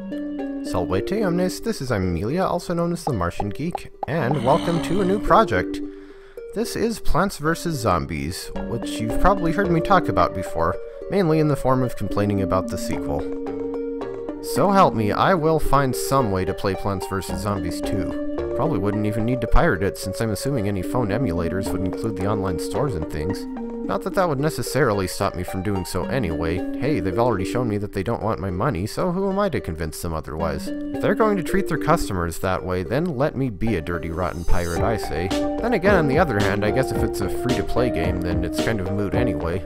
Salvete omnes, this is Amelia, also known as TheMartianGeek, and welcome to a new project. This is Plants vs. Zombies, which you've probably heard me talk about before, mainly in the form of complaining about the sequel. So help me, I will find some way to play Plants vs. Zombies 2. Probably wouldn't even need to pirate it, since I'm assuming any phone emulators would include the online stores and things. Not that that would necessarily stop me from doing so anyway. Hey, they've already shown me that they don't want my money, so who am I to convince them otherwise? If they're going to treat their customers that way, then let me be a dirty, rotten pirate, I say. Then again, on the other hand, I guess if it's a free-to-play game, then it's kind of moot anyway.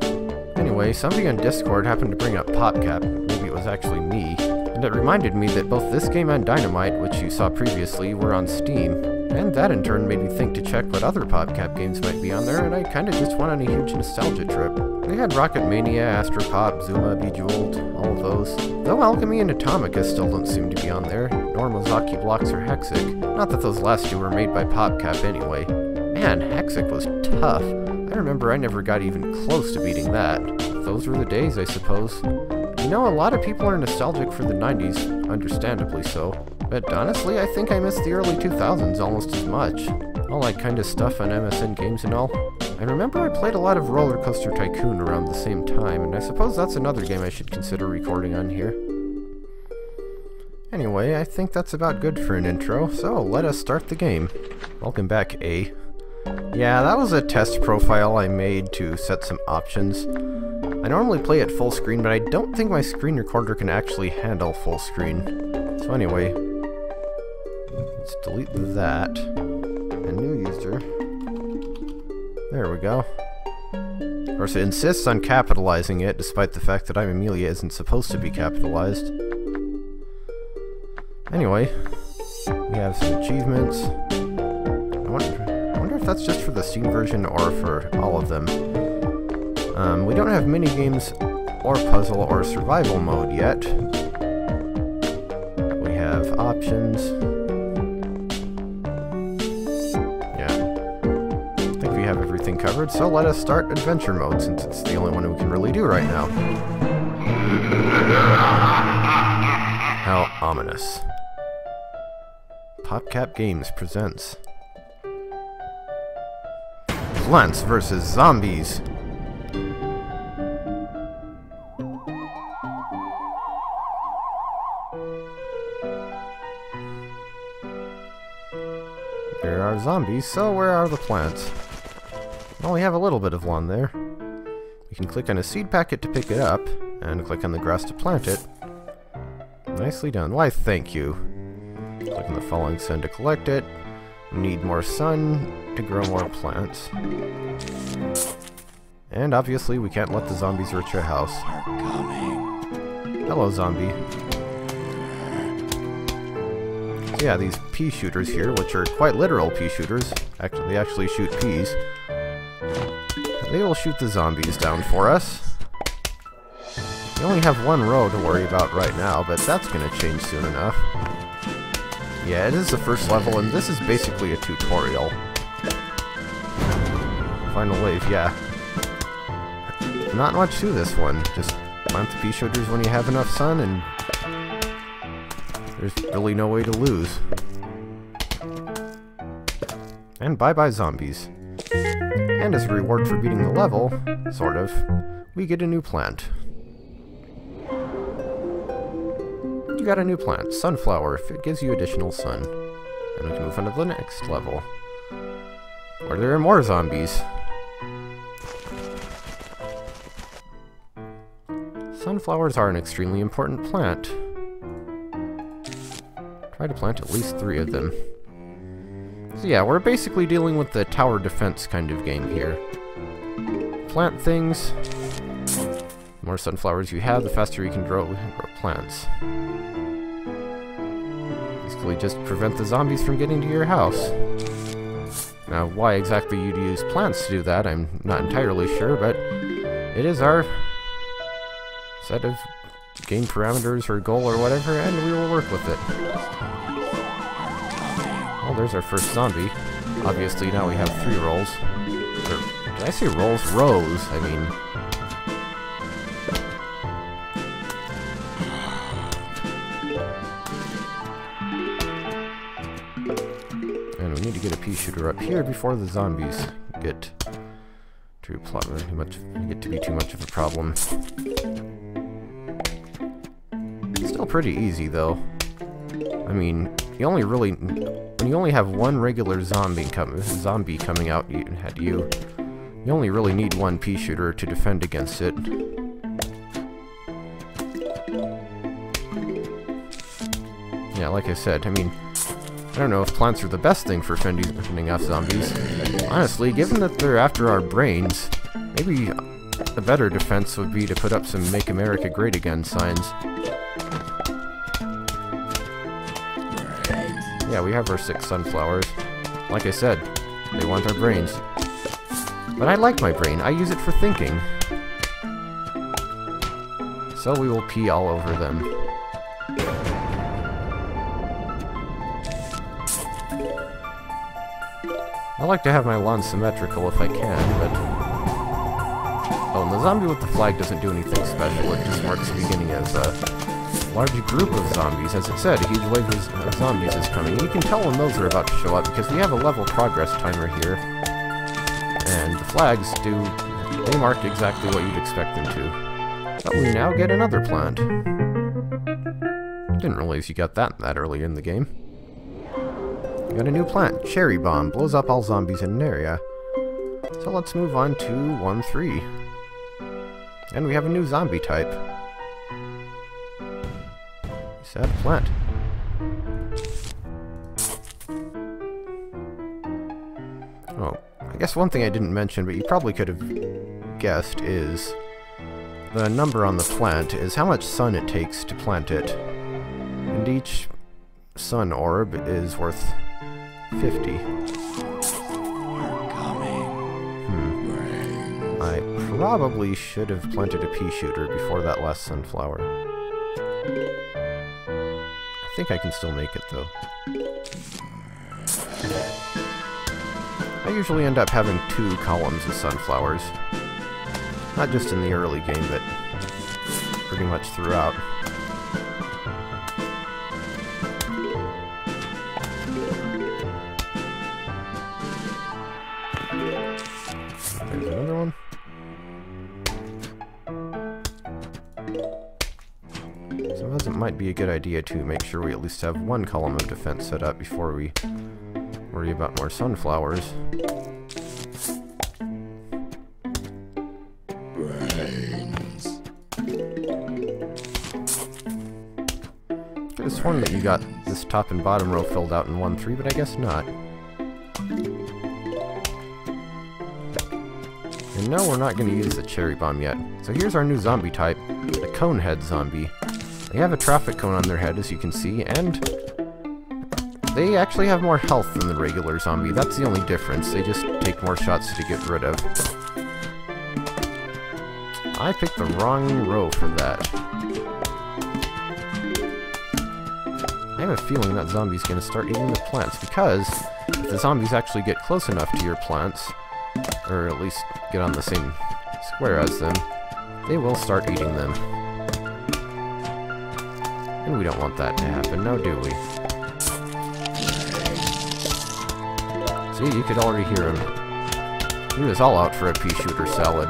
Anyway, somebody on Discord happened to bring up PopCap. Maybe it was actually me. And it reminded me that both this game and Dynamite, which you saw previously, were on Steam. And that in turn made me think to check what other PopCap games might be on there, and I kinda just went on a huge nostalgia trip. They had Rocket Mania, Astropop, Zuma, Bejeweled, all of those. Though Alchemy and Atomica still don't seem to be on there, nor Mozaki Blocks or Hexic. Not that those last two were made by PopCap anyway. Man, Hexic was tough. I remember I never got even close to beating that. Those were the days, I suppose. You know, a lot of people are nostalgic for the 90s, understandably so. But honestly, I think I miss the early 2000s almost as much. All that kind of stuff on MSN Games and all. I remember I played a lot of Roller Coaster Tycoon around the same time, and I suppose that's another game I should consider recording on here. Anyway, I think that's about good for an intro, so let us start the game. Welcome back, A. Yeah, that was a test profile I made to set some options. I normally play at full screen, but I don't think my screen recorder can actually handle full screen. So anyway, let's delete that. And new user. There we go. Of course, it insists on capitalizing it, despite the fact that I'm Amelia isn't supposed to be capitalized. Anyway, we have some achievements. I wonder if that's just for the Steam version or for all of them. We don't have minigames or puzzle or survival mode yet. We have options. Yeah. I think we have everything covered, so let us start adventure mode, since it's the only one we can really do right now. How ominous. PopCap Games presents Plants vs. Zombies. There are zombies, so where are the plants? Well, we have a little bit of lawn there. We can click on a seed packet to pick it up, and click on the grass to plant it. Nicely done. Why, thank you. Click on the falling sun to collect it. We need more sun to grow more plants. And obviously, we can't let the zombies reach our house. Hello, zombie. So yeah, these pea shooters here, which are quite literal pea shooters, they actually shoot peas. They will shoot the zombies down for us. We only have one row to worry about right now, but that's gonna change soon enough. Yeah, it is the first level, and this is basically a tutorial. Final wave, yeah. Not much to this one. Just plant the pea shooters when you have enough sun, and there's really no way to lose. And bye-bye zombies. And as a reward for beating the level, sort of, we get a new plant. You got a new plant, Sunflower, if it gives you additional sun. And we can move on to the next level, where there are more zombies. Sunflowers are an extremely important plant. Try to plant at least 3 of them. So yeah, we're basically dealing with the tower defense kind of game here. Plant things. The more sunflowers you have, the faster you can grow plants. Basically just prevent the zombies from getting to your house. Now, why exactly you'd use plants to do that, I'm not entirely sure, but it is our set of game parameters or goal or whatever, and we will work with it. Well, there's our first zombie. Obviously, now we have 3 rolls. Or, did I say rolls? Rows, I mean. need to get a pea shooter up here before the zombies get to be too much of a problem. Still pretty easy though. I mean, when you only have one regular zombie coming out at you, you only really need one pea shooter to defend against it. Yeah, like I said, I mean, I don't know if plants are the best thing for fending off zombies. Honestly, given that they're after our brains, maybe a better defense would be to put up some Make America Great Again signs. Yeah, we have our 6 sunflowers. Like I said, they want our brains. But I like my brain. I use it for thinking. So we will pee all over them. I like to have my lawn symmetrical if I can, but... Oh, and the zombie with the flag doesn't do anything special. It just marks the beginning as a large group of zombies. As it said, a huge wave of zombies is coming. You can tell when those are about to show up because we have a level progress timer here. And the flags they mark exactly what you'd expect them to. But we now get another plant. Didn't realize you got that early in the game. We got a new plant, Cherry Bomb, blows up all zombies in an area. So let's move on to 1-3. And we have a new zombie type. Sad plant. Oh, I guess one thing I didn't mention, but you probably could have guessed, is the number on the plant is how much sun it takes to plant it. And each sun orb is worth 50. I probably should have planted a pea shooter before that last sunflower. I think I can still make it, though. I usually end up having 2 columns of sunflowers. Not just in the early game, but pretty much throughout. There's another one. It might be a good idea to make sure we at least have 1 column of defense set up before we worry about more sunflowers. Brains. Could have sworn that you got this top and bottom row filled out in 1-3, but I guess not. And no, we're not going to use the cherry bomb yet. So here's our new zombie type, the Conehead Zombie. They have a traffic cone on their head, as you can see, and they actually have more health than the regular zombie. That's the only difference. They just take more shots to get rid of. I picked the wrong row for that. I have a feeling that zombie's going to start eating the plants, because if the zombies actually get close enough to your plants, or at least get on the same square as them, they will start eating them. And we don't want that to happen, now do we? See, you could already hear him. He was all out for a pea shooter salad.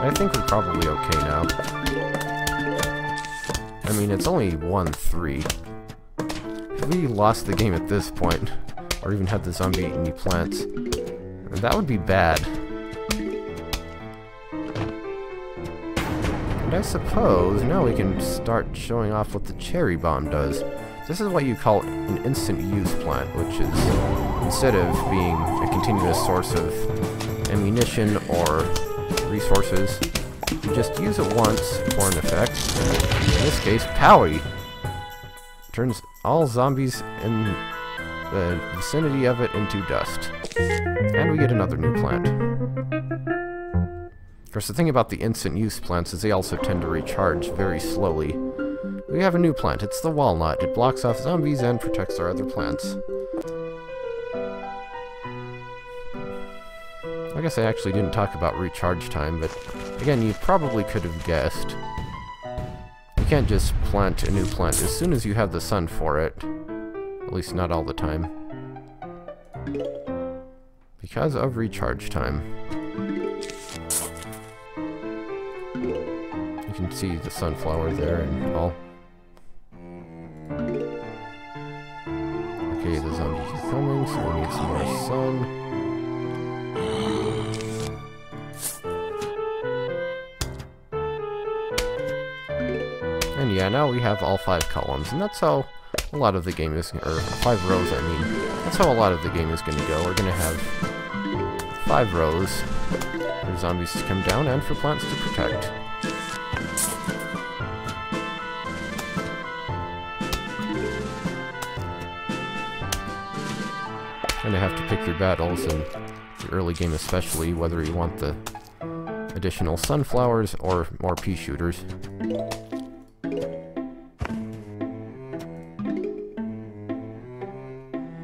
I think we're probably okay now. I mean, it's only 1-3. If we lost the game at this point, or even had the zombie eat any plants, that would be bad. And I suppose now we can start showing off what the cherry bomb does. This is what you call an instant use plant, which is, instead of being a continuous source of ammunition or resources, you just use it once for an effect. In this case, Powie turns all zombies in the vicinity of it into dust. And we get another new plant. Of course, the thing about the instant use plants is they also tend to recharge very slowly. We have a new plant. It's the walnut. It blocks off zombies and protects our other plants. I guess I actually didn't talk about recharge time, but again, you probably could have guessed. can't just plant a new plant as soon as you have the sun for it. At least not all the time. Because of recharge time. You can see the sunflower there and all. Okay, the zombies are coming, so we need some more sun. And yeah, now we have all 5 columns, and that's how a lot of the game is, or 5 rows I mean. That's how a lot of the game is going to go. We're going to have 5 rows for zombies to come down and for plants to protect. And you have to pick your battles in the early game especially, whether you want the additional sunflowers or more pea shooters.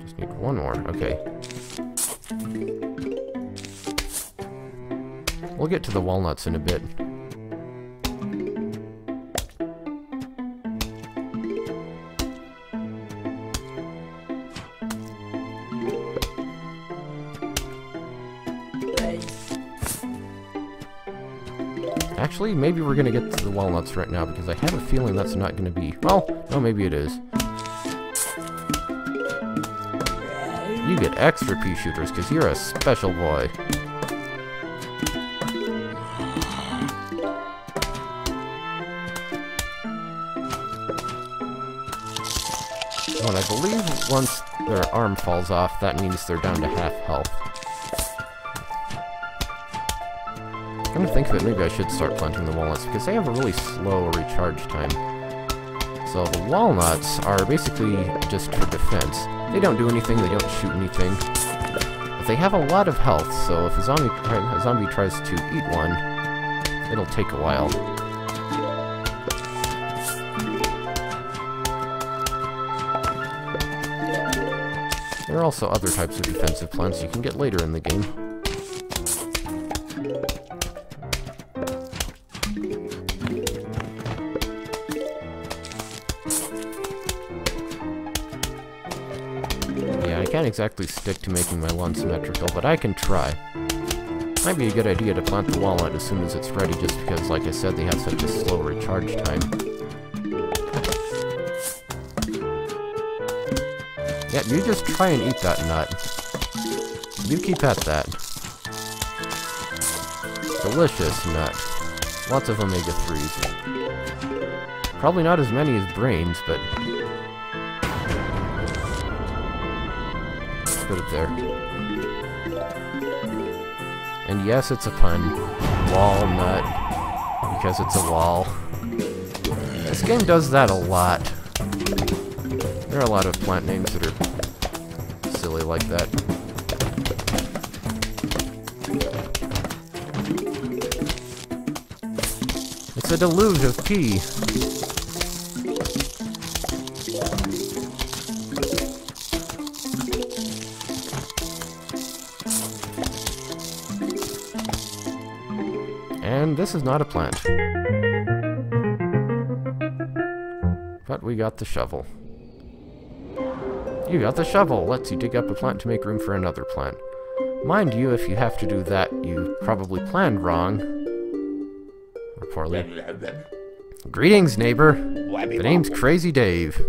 Just need one more, okay. We'll get to the walnuts in a bit. Actually, maybe we're gonna get to the walnuts right now, because I have a feeling that's not gonna be... Well, no, maybe it is. You get extra pea shooters, because you're a special boy. Oh, and I believe once their arm falls off, that means they're down to half health. Come to think of it, maybe I should start planting the walnuts, because they have a really slow recharge time. So the walnuts are basically just for defense. They don't do anything, they don't shoot anything. But they have a lot of health, so if a zombie tries to eat one, it'll take a while. There are also other types of defensive plants you can get later in the game. I can't exactly stick to making my lawn symmetrical, but I can try. Might be a good idea to plant the walnut as soon as it's ready, just because, like I said, they have such a slow recharge time. Yeah, you just try and eat that nut. You keep at that. Delicious nut. Lots of omega-3s. Probably not as many as brains, but... put it there. And yes, it's a pun. Walnut. Because it's a wall. This game does that a lot. There are a lot of plant names that are silly like that. It's a deluge of pea. And this is not a plant. But we got the shovel. You got the shovel! Lets you dig up a plant to make room for another plant. Mind you, if you have to do that, you probably planned wrong. Or poorly. Greetings, neighbor. The name's Crazy Dave.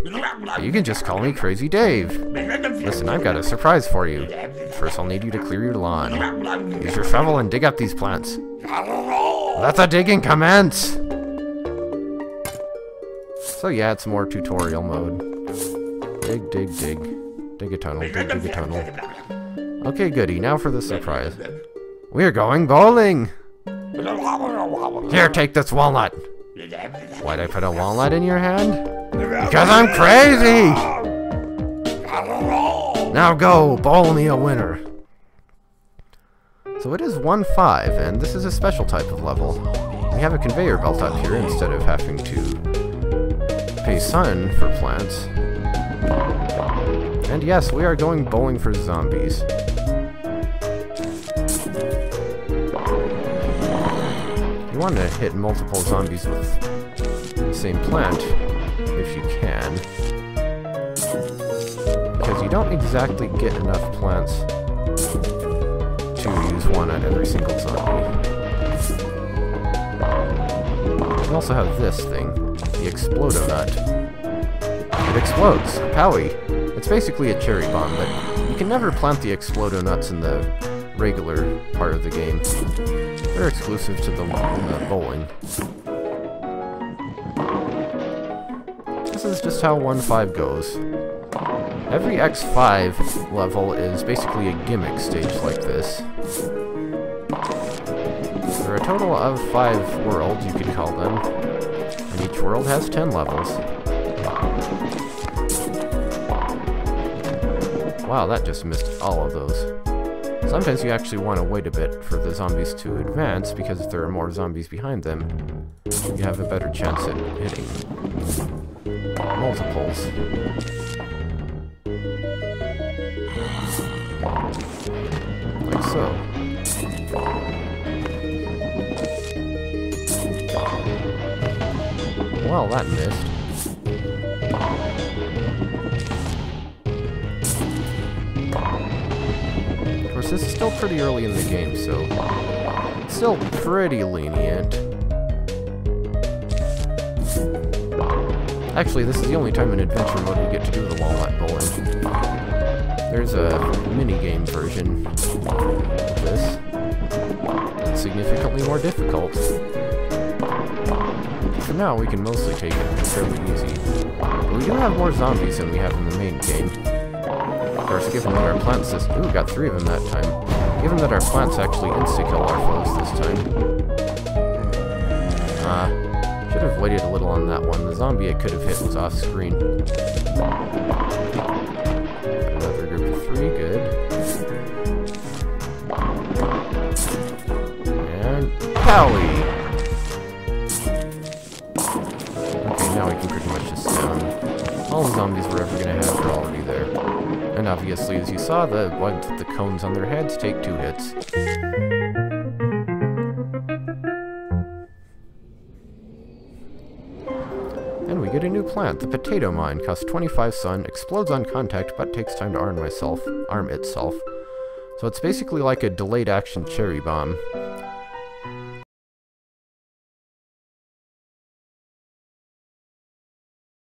You can just call me Crazy Dave. Listen, I've got a surprise for you. First, I'll need you to clear your lawn. Use your shovel and dig up these plants. Let the digging commence! So yeah, it's more tutorial mode. Dig, dig, dig. Dig a tunnel, dig, dig a tunnel. Okay, goody, now for the surprise. We're going bowling! Here, take this walnut! Why'd I put a walnut in your hand? Because I'm crazy! Now go, bowl me a winner! So it is 1-5, and this is a special type of level. We have a conveyor belt up here instead of having to pay sun for plants. And yes, we are going bowling for zombies. You want to hit multiple zombies with same plant, if you can. Because you don't exactly get enough plants to use one on every single zombie. We also have this thing, the Explodonut. It explodes! Powie! It's basically a cherry bomb, but you can never plant the Explodonuts in the regular part of the game. They're exclusive to the bowling. This is just how 1.5 goes. Every X5 level is basically a gimmick stage like this. There are a total of 5 worlds, you could call them, and each world has 10 levels. Wow, that just missed all of those. Sometimes you actually want to wait a bit for the zombies to advance, because if there are more zombies behind them, you have a better chance at hitting multiples. Like so. Well, that missed. Of course, this is still pretty early in the game, so it's still pretty lenient. Actually, this is the only time in adventure mode we get to do the walnut bowling. There's a mini-game version of this. It's significantly more difficult. For now, we can mostly take it fairly easy. But we do have more zombies than we have in the main game. Of course, given that our plant system... Ooh, we got 3 of them that time. Given that our plants actually insta-kill our foes this time. Should have waited a little on that one. The zombie I could have hit was off-screen. Another group of 3, good. And... Powie! Okay, now we can pretty much just down all the zombies we're ever gonna have are already there. And obviously, as you saw, the ones with the cones on their heads take 2 hits. And we get a new plant. The Potato Mine costs 25 sun, explodes on contact, but takes time to arm itself. So it's basically like a delayed action cherry bomb.